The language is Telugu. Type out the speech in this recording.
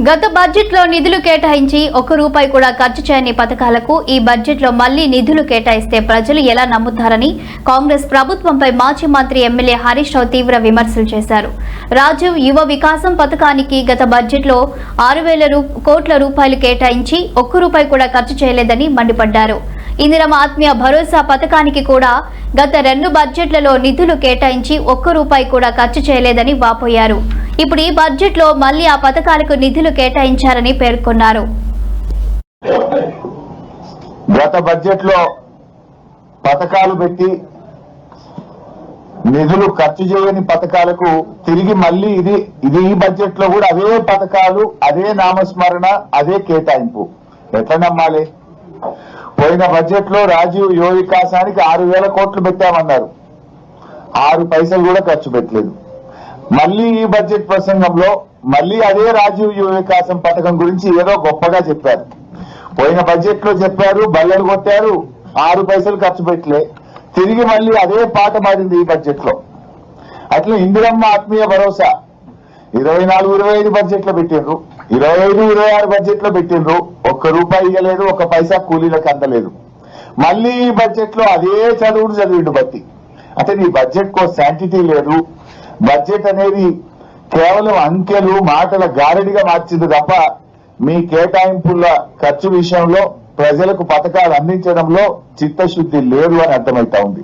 గత బడ్జెట్ లో నిధులు కేటాయించి ఒక్క రూపాయి కూడా ఖర్చు చేయని పథకాలకు ఈ బడ్జెట్ లో మళ్లీ నిధులు కేటాయిస్తే ప్రజలు ఎలా నమ్ముతారని కాంగ్రెస్ ప్రభుత్వంపై మాజీ మంత్రి ఎమ్మెల్యే హరీష్ రావు తీవ్ర విమర్శలు చేశారు. రాజీవ్ యువ వికాసం పథకానికి గత బడ్జెట్ లో 6,000 కోట్ల రూపాయలు కేటాయించి ఒక్క రూపాయి కూడా ఖర్చు చేయలేదని మండిపడ్డారు. ఇందిరమ్మ ఆత్మీయ భరోసా పథకానికి కూడా గత 2 బడ్జెట్లలో నిధులు కేటాయించి ఒక్క రూపాయి కూడా ఖర్చు చేయలేదని వాపోయారు. ఇప్పుడు ఈ బడ్జెట్ లో మళ్లీ ఆ పథకాలకు నిధులు కేటాయించారని పేర్కొన్నారు. గత బడ్జెట్ లో పథకాలు పెట్టి నిధులు ఖర్చు చేయని పథకాలకు తిరిగి మళ్లీ ఇది ఈ బడ్జెట్ లో కూడా అదే పథకాలు, అదే నామస్మరణ, అదే కేటాయింపు. ఎట్లా నమ్మాలి? పోయిన బడ్జెట్ లో రాజీవ్ యువ వికాసానికి 6,000 కోట్లు పెట్టామన్నారు. 6 పైసలు కూడా ఖర్చు పెట్టలేదు. మళ్లీ ఈ బడ్జెట్ ప్రసంగంలో మళ్లీ అదే రాజీవ్ యువ వికాసం పథకం గురించి ఏదో గొప్పగా చెప్పారు. పోయిన బడ్జెట్ లో చెప్పారు, బల్లెలు కొట్టారు, 6 పైసలు ఖర్చు పెట్టలే. తిరిగి మళ్లీ అదే పాట మారింది ఈ బడ్జెట్ లో. అట్లా ఇందిరమ్మ ఆత్మీయ భరోసా 24-25 బడ్జెట్ లో పెట్టిండ్రు, 25-26 బడ్జెట్ లో పెట్టిండ్రు. ఒక్క రూపాయి ఇవ్వలేదు, ఒక్క పైసా కూలీలకు అందలేదు. మళ్లీ ఈ బడ్జెట్ లో అదే చదువుడు చదివిండు బట్టి. అంటే నీ బడ్జెట్ కో శాంటిటీ లేదు. బడ్జెట్ అనేది కేవలం అంకెలు, మాటల గారడిగా మార్చింది తప్ప మీ కేటాయింపుల ఖర్చు విషయంలో ప్రజలకు పథకాలు అందించడంలో చిత్తశుద్ధి లేదు అని అర్థమైతా ఉంది.